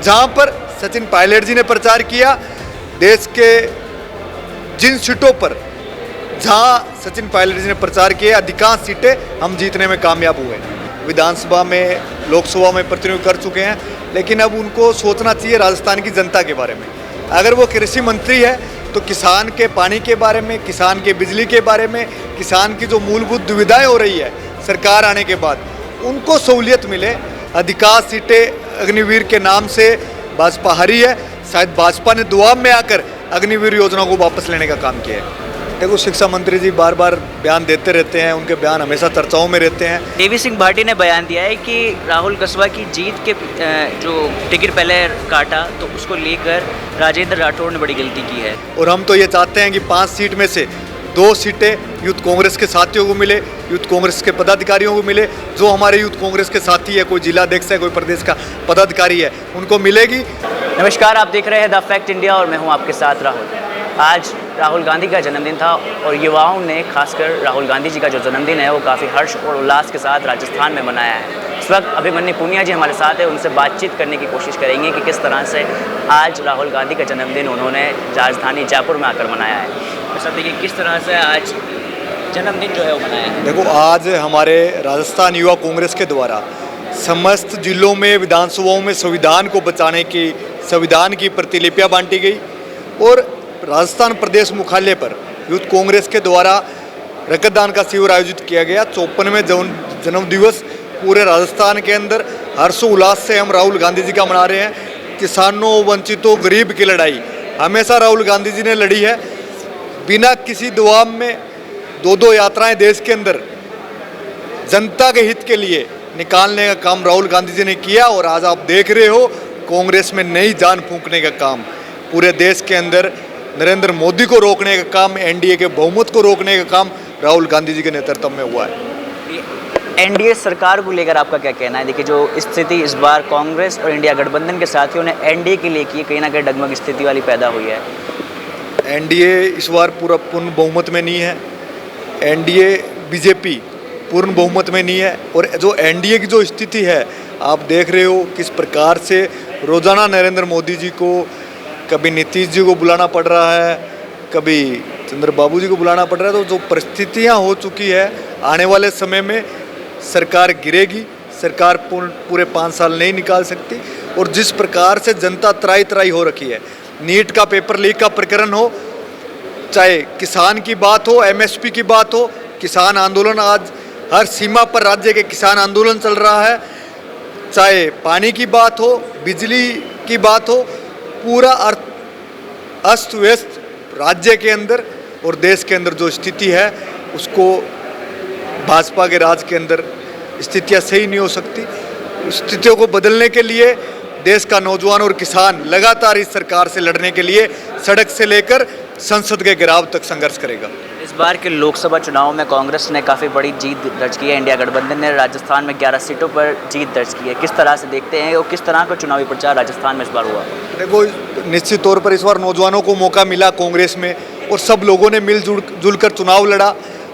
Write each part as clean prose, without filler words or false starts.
जहां पर सचिन पायलट जी ने प्रचार किया, देश के जिन सीटों पर जहां सचिन पायलट जी ने प्रचार किया अधिकांश सीटें हम जीतने में कामयाब हुए। विधानसभा में, लोकसभा में प्रतिनिधित्व कर चुके हैं, लेकिन अब उनको सोचना चाहिए राजस्थान की जनता के बारे में। अगर वो कृषि मंत्री है तो किसान के पानी के बारे में, किसान के बिजली के बारे में, किसान की जो मूलभूत दुविधाएं हो रही है सरकार आने के बाद, उनको सहूलियत मिले। अधिकांश सीटें अग्निवीर के नाम से भाजपा हारी है। शायद भाजपा ने दुआब में आकर अग्निवीर योजना को वापस लेने का काम किया है। देखो, शिक्षा मंत्री जी बार बार बयान देते रहते हैं, उनके बयान हमेशा चर्चाओं में रहते हैं। देवी सिंह भाटी ने बयान दिया है कि राहुल कस्बा की जीत के जो टिकट पहले काटा तो उसको लेकर राजेंद्र राठौड़ ने बड़ी गलती की है। और हम तो ये चाहते हैं कि 5 सीट में से 2 सीटें यूथ कांग्रेस के साथियों को मिले, यूथ कांग्रेस के पदाधिकारियों को मिले। जो हमारे यूथ कांग्रेस के साथी है, कोई जिलाध्यक्ष है, कोई प्रदेश का पदाधिकारी है, उनको मिलेगी। नमस्कार, आप देख रहे हैं द फैक्ट इंडिया और मैं हूं आपके साथ राहुल। आज राहुल गांधी का जन्मदिन था और युवाओं ने खासकर राहुल गांधी जी का जो जन्मदिन है वो काफ़ी हर्ष और उल्लास के साथ राजस्थान में मनाया है। इस वक्त अभिमन्यु पुनिया जी हमारे साथ है, उनसे बातचीत करने की कोशिश करेंगे कि किस तरह से आज राहुल गांधी का जन्मदिन उन्होंने राजधानी जयपुर में आकर मनाया है। तो सब देखिए किस तरह से आज जन्मदिन जो है वो मनाया है। देखो, आज हमारे राजस्थान युवा कांग्रेस के द्वारा समस्त जिलों में, विधानसभाओं में संविधान को बचाने की, संविधान की प्रतिलिपियाँ बांटी गई और राजस्थान प्रदेश मुख्यालय पर यूथ कांग्रेस के द्वारा रक्तदान का शिविर आयोजित किया गया। 54वें जन्म दिवस पूरे राजस्थान के अंदर हर्षोल्लास से हम राहुल गांधी जी का मना रहे हैं। किसानों, वंचितों, गरीब की लड़ाई हमेशा राहुल गांधी जी ने लड़ी है। बिना किसी दबाव में 2-2 यात्राएं देश के अंदर जनता के हित के लिए निकालने का काम राहुल गांधी जी ने किया और आज आप देख रहे हो कांग्रेस में नई जान फूंकने का काम पूरे देश के अंदर नरेंद्र मोदी को रोकने का काम, एनडीए के बहुमत को रोकने का काम राहुल गांधी जी के नेतृत्व में हुआ है। एनडीए सरकार को लेकर आपका क्या कहना है? देखिए, जो स्थिति इस बार कांग्रेस और इंडिया गठबंधन के साथियों ने एनडीए के लिए की, कहीं ना कहीं डगमग स्थिति वाली पैदा हुई है। एनडीए इस बार पूर्ण बहुमत में नहीं है। एनडीए बीजेपी पूर्ण बहुमत में नहीं है और जो एनडीए की जो स्थिति है आप देख रहे हो किस प्रकार से रोजाना नरेंद्र मोदी जी को, कभी नीतीश जी को बुलाना पड़ रहा है, कभी चंद्रबाबू जी को बुलाना पड़ रहा है। तो जो परिस्थितियां हो चुकी है, आने वाले समय में सरकार गिरेगी। सरकार पूरे 5 साल नहीं निकाल सकती और जिस प्रकार से जनता त्राही त्राही हो रखी है, नीट का पेपर लीक का प्रकरण हो, चाहे किसान की बात हो, एमएसपी की बात हो, किसान आंदोलन आज हर सीमा पर राज्य के किसान आंदोलन चल रहा है, चाहे पानी की बात हो, बिजली की बात हो, पूरा अस्त व्यस्त राज्य के अंदर और देश के अंदर जो स्थिति है उसको भाजपा के राज के अंदर स्थितियां सही नहीं हो सकती। स्थितियों को बदलने के लिए देश का नौजवान और किसान लगातार इस सरकार से लड़ने के लिए सड़क से लेकर संसद के घेराव तक संघर्ष करेगा। इस बार के लोकसभा चुनाव में कांग्रेस ने काफ़ी बड़ी जीत दर्ज की है। इंडिया गठबंधन ने राजस्थान में 11 सीटों पर जीत दर्ज की है। किस तरह से देखते हैं और किस तरह का चुनावी प्रचार राजस्थान में इस बार हुआ? देखो, निश्चित तौर पर इस बार नौजवानों को मौका मिला कांग्रेस में और सब लोगों ने मिलजुल कर चुनाव लड़ा।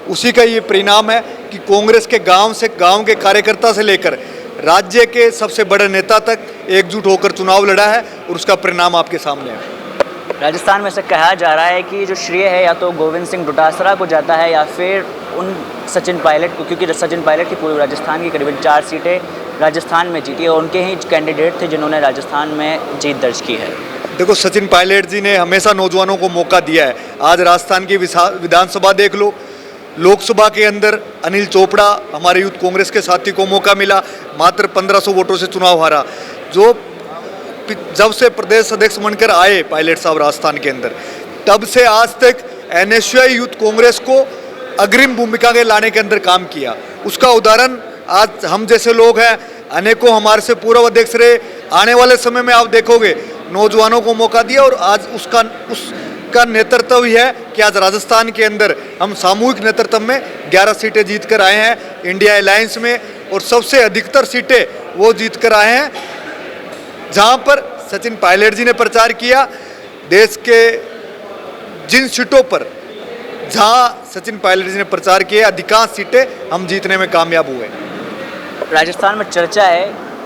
उसी का ये परिणाम है कि कांग्रेस के गाँव के कार्यकर्ता से लेकर राज्य के सबसे बड़े नेता तक एकजुट होकर चुनाव लड़ा है और उसका परिणाम आपके सामने है। राजस्थान में से कहा जा रहा है कि जो श्रेय है या तो गोविंद सिंह डोटासरा को जाता है या फिर उन सचिन पायलट को, क्योंकि सचिन पायलट की पूरे राजस्थान की करीबन 4 सीटें राजस्थान में जीती और उनके ही कैंडिडेट थे जिन्होंने राजस्थान में जीत दर्ज की है। देखो, सचिन पायलट जी ने हमेशा नौजवानों को मौका दिया है। आज राजस्थान की विधानसभा देख लो, लोकसभा के अंदर अनिल चोपड़ा हमारे यूथ कांग्रेस के साथी को मौका मिला, मात्र 1500 वोटों से चुनाव हारा। जो जब से प्रदेश अध्यक्ष बनकर आए पायलट साहब राजस्थान के अंदर, तब से आज तक एनएसयूआई यूथ कांग्रेस को अग्रिम भूमिका के लाने के अंदर काम किया। उसका उदाहरण आज हम जैसे लोग हैं, अनेकों हमारे से पूर्व अध्यक्ष रहे। आने वाले समय में आप देखोगे नौजवानों को मौका दिया और आज उसका नेतृत्व ही है कि आज राजस्थान के अंदर हम सामूहिक नेतृत्व में 11 सीटें जीत कर आए हैं इंडिया अलायंस में और सबसे अधिकतर सीटें वो जीत कर आए हैं जहां पर सचिन पायलट जी ने प्रचार किया। देश के जिन सीटों पर जहां सचिन पायलट जी ने प्रचार किया अधिकांश सीटें हम जीतने में कामयाब हुए। राजस्थान में चर्चा है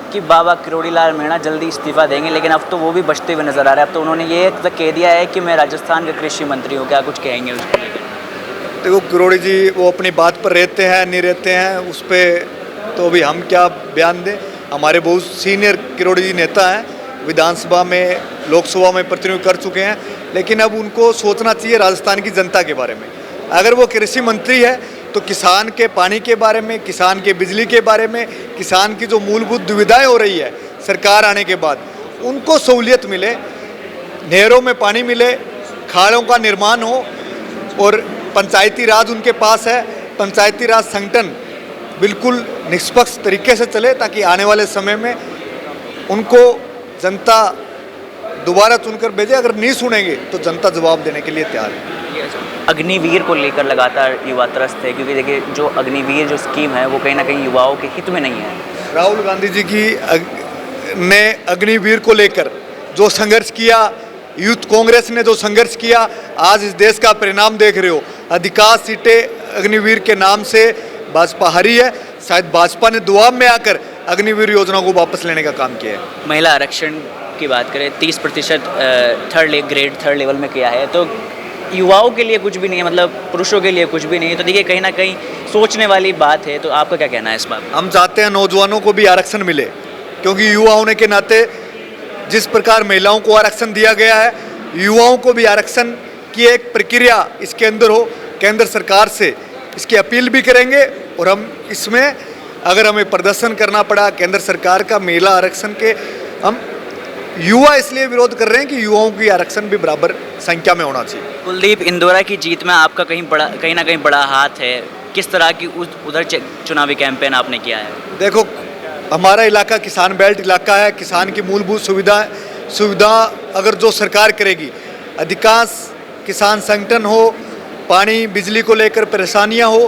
कि बाबा किरोड़ीलाल मीणा जल्दी इस्तीफा देंगे, लेकिन अब तो वो भी बचते हुए नजर आ रहे हैं। अब तो उन्होंने ये तक कह दिया है कि मैं राजस्थान का कृषि मंत्री हूँ। क्या कुछ कहेंगे उसको लेकर? देखो किरोड़ी जी वो अपनी बात पर रहते हैं नहीं रहते हैं उस पर तो अभी हम क्या बयान दें। हमारे बहुत सीनियर किरोड़ी जी नेता हैं, विधानसभा में लोकसभा में प्रतिनिधित्व कर चुके हैं, लेकिन अब उनको सोचना चाहिए राजस्थान की जनता के बारे में। अगर वो कृषि मंत्री है तो किसान के पानी के बारे में, किसान के बिजली के बारे में, किसान की जो मूलभूत दुविधाएं हो रही है सरकार आने के बाद उनको सहूलियत मिले, नहरों में पानी मिले, खालों का निर्माण हो और पंचायती राज उनके पास है, पंचायती राज संगठन बिल्कुल निष्पक्ष तरीके से चले ताकि आने वाले समय में उनको जनता दोबारा चुनकर भेजे। अगर नहीं सुनेंगे तो जनता जवाब देने के लिए तैयार है। अग्निवीर को लेकर लगातार युवा त्रस्त है, क्योंकि देखिए जो अग्निवीर जो स्कीम है वो कहीं ना कहीं युवाओं के हित में नहीं है। राहुल गांधी जी की ने अग्निवीर को लेकर जो संघर्ष किया, यूथ कांग्रेस ने जो संघर्ष किया, आज इस देश का परिणाम देख रहे हो। अधिकांश सीटें अग्निवीर के नाम से भाजपा हारी है। शायद भाजपा ने दुआब में आकर अग्निवीर योजना को वापस लेने का काम किया है। महिला आरक्षण की बात करें 30% थर्ड लेवल में किया है, तो युवाओं के लिए कुछ भी नहीं है, मतलब पुरुषों के लिए कुछ भी नहीं है। तो देखिए कहीं ना कहीं सोचने वाली बात है। तो आपका क्या कहना है इस बात? हम चाहते हैं नौजवानों को भी आरक्षण मिले, क्योंकि युवा होने के नाते जिस प्रकार महिलाओं को आरक्षण दिया गया है, युवाओं को भी आरक्षण की एक प्रक्रिया इसके अंदर हो। केंद्र सरकार से इसकी अपील भी करेंगे और हम इसमें अगर हमें प्रदर्शन करना पड़ा केंद्र सरकार का महिला आरक्षण के, हम युवा इसलिए विरोध कर रहे हैं कि युवाओं की आरक्षण भी बराबर संख्या में होना चाहिए। कुलदीप, इंदौरा की जीत में आपका कहीं ना कहीं बड़ा हाथ है। किस तरह की उधर चुनावी कैंपेन आपने किया है? देखो हमारा इलाका किसान बेल्ट इलाका है। किसान की मूलभूत सुविधा अगर जो सरकार करेगी, अधिकांश किसान संगठन हो, पानी बिजली को लेकर परेशानियां हो,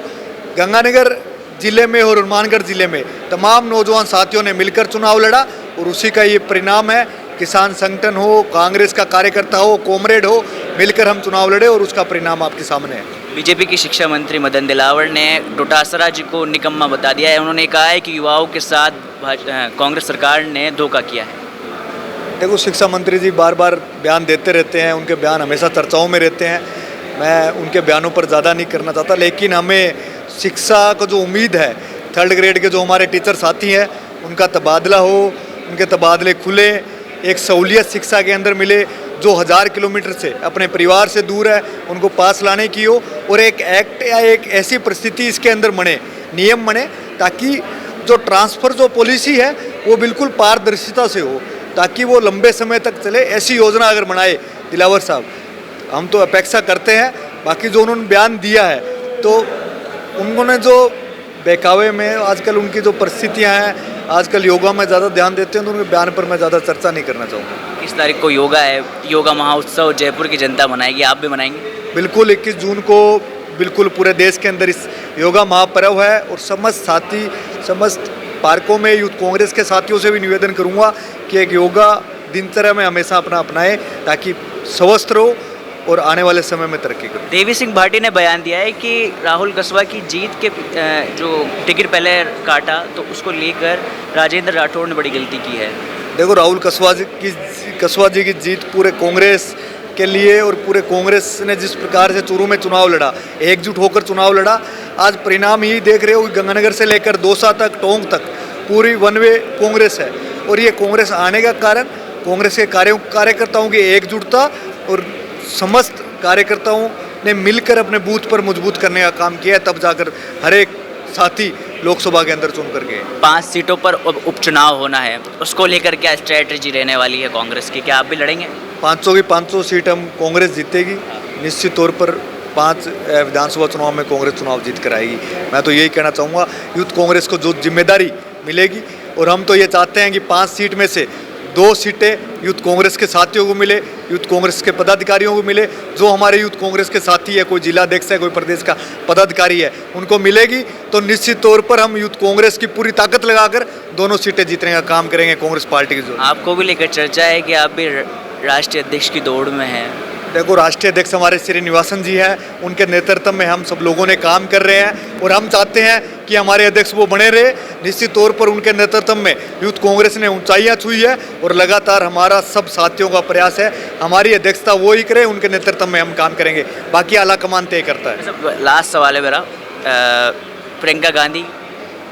गंगानगर जिले में और हनुमानगढ़ जिले में तमाम नौजवान साथियों ने मिलकर चुनाव लड़ा और उसी का ये परिणाम है। किसान संगठन हो, कांग्रेस का कार्यकर्ता हो, कॉमरेड हो, मिलकर हम चुनाव लड़े और उसका परिणाम आपके सामने है। बीजेपी की शिक्षा मंत्री मदन दिलावर ने डोटासरा जी को निकम्मा बता दिया है। उन्होंने कहा है कि युवाओं के साथ कांग्रेस सरकार ने धोखा किया है। देखो शिक्षा मंत्री जी बार बार बयान देते रहते हैं, उनके बयान हमेशा चर्चाओं में रहते हैं। मैं उनके बयानों पर ज़्यादा नहीं करना चाहता, लेकिन हमें शिक्षा को जो उम्मीद है, थर्ड ग्रेड के जो हमारे टीचर साथी हैं उनका तबादला हो, उनके तबादले खुले, एक सहूलियत शिक्षा के अंदर मिले। जो 1000 किलोमीटर से अपने परिवार से दूर है उनको पास लाने की हो, और एक एक्ट या एक ऐसी परिस्थिति इसके अंदर बने, नियम बने, ताकि जो ट्रांसफ़र जो पॉलिसी है वो बिल्कुल पारदर्शिता से हो, ताकि वो लंबे समय तक चले। ऐसी योजना अगर बनाए दिलावर साहब, हम तो अपेक्षा करते हैं। बाकी जो उन्होंने बयान दिया है तो उन्होंने जो बहकावे में आजकल उनकी जो परिस्थितियां हैं, आजकल योगा में ज़्यादा ध्यान देते हैं, तो उनके बयान पर मैं ज़्यादा चर्चा नहीं करना चाहूँगा। इस तारीख को योगा है, योगा महोत्सव जयपुर की जनता मनाएगी, आप भी मनाएंगे? बिल्कुल 21 जून को बिल्कुल पूरे देश के अंदर इस योगा महापर्व है, और समस्त साथी समस्त पार्कों में यूथ कांग्रेस के साथियों से भी निवेदन करूँगा कि एक योगा दिनचर्या में हमेशा अपनाएं, ताकि स्वस्थ रहो और आने वाले समय में तरक्की करो। देवी सिंह भाटी ने बयान दिया है कि राहुल कसवा की जीत के जो टिकट पहले काटा, तो उसको लेकर राजेंद्र राठौड़ ने बड़ी गलती की है। देखो राहुल कसवा जी की जीत पूरे कांग्रेस के लिए, और पूरे कांग्रेस ने जिस प्रकार से चूरू में चुनाव लड़ा, एकजुट होकर चुनाव लड़ा, आज परिणाम यही देख रहे हो। गंगानगर से लेकर दौसा तक, टोंक तक पूरी वन वे कांग्रेस है, और ये कांग्रेस आने का कारण कांग्रेस के कार्यकर्ताओं की एकजुटता और समस्त कार्यकर्ताओं ने मिलकर अपने बूथ पर मजबूत करने का काम किया है, तब जाकर हर एक साथी लोकसभा के अंदर चुन कर गए। 5 सीटों पर उपचुनाव होना है, उसको लेकर क्या स्ट्रैटेजी रहने वाली है कांग्रेस की? क्या आप भी लड़ेंगे? 500 की 500 सीट हम कांग्रेस जीतेगी निश्चित तौर पर। 5 विधानसभा चुनाव में कांग्रेस चुनाव जीत कर आएगी। मैं तो यही कहना चाहूँगा, यूथ कांग्रेस को जो जिम्मेदारी मिलेगी, और हम तो ये चाहते हैं कि 5 सीट में से 2 सीटें यूथ कांग्रेस के साथियों को मिले, यूथ कांग्रेस के पदाधिकारियों को मिले। जो हमारे यूथ कांग्रेस के साथी है, कोई जिलाध्यक्ष है, कोई प्रदेश का पदाधिकारी है, उनको मिलेगी तो निश्चित तौर पर हम यूथ कांग्रेस की पूरी ताकत लगाकर दोनों सीटें जीतने का काम करेंगे कांग्रेस पार्टी की। जो आपको भी लेकर चर्चा है कि आप भी राष्ट्रीय अध्यक्ष की दौड़ में हैं, देखो, राष्ट्रीय अध्यक्ष हमारे श्रीनिवासन जी हैं, उनके नेतृत्व में हम सब लोगों ने काम कर रहे हैं और हम चाहते हैं कि हमारे अध्यक्ष वो बने रहे। निश्चित तौर पर उनके नेतृत्व में यूथ कांग्रेस ने ऊंचाइयां छुई है और लगातार हमारा सब साथियों का प्रयास है हमारी अध्यक्षता वो ही करे, उनके नेतृत्व में हम काम करेंगे, बाकी आला कमान तय करता है। लास्ट सवाल है मेरा, प्रियंका गांधी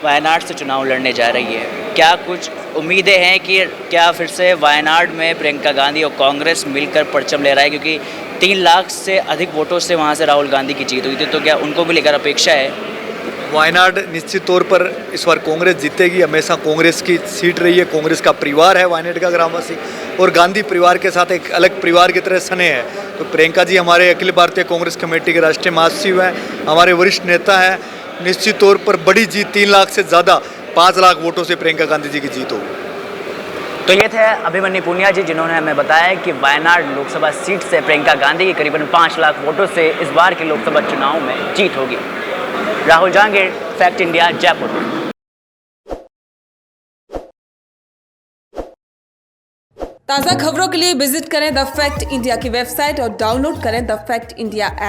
वायनाड से चुनाव लड़ने जा रही है, क्या कुछ उम्मीदें हैं कि क्या फिर से वायनाड में प्रियंका गांधी और कांग्रेस मिलकर परचम ले रहा है, क्योंकि 3 लाख से अधिक वोटों से वहां से राहुल गांधी की जीत हुई थी, तो क्या उनको भी लेकर अपेक्षा है? वायनाड निश्चित तौर पर इस बार कांग्रेस जीतेगी, हमेशा कांग्रेस की सीट रही है, कांग्रेस का परिवार है वायनाड का ग्रामवासी और गांधी परिवार के साथ एक अलग परिवार की तरह सने हैं। तो प्रियंका जी हमारे अखिल भारतीय कांग्रेस कमेटी के राष्ट्रीय महासचिव हैं, हमारे वरिष्ठ नेता हैं, निश्चित तौर पर बड़ी जीत 3 लाख से ज़्यादा 5 लाख वोटों से प्रियंका गांधी जी की जीत होगी। तो ये थे अभिमन्यु पुनिया जी, जिन्होंने हमें बताया कि वायनाड लोकसभा सीट से प्रियंका गांधी की करीबन 5 लाख वोटों से इस बार के लोकसभा चुनाव में जीत होगी। Rahul Jahangir, fact India, Jaipur. ताज़ा खबरों के लिए विजिट करें द फैक्ट इंडिया की वेबसाइट और डाउनलोड करें द फैक्ट इंडिया ऐप।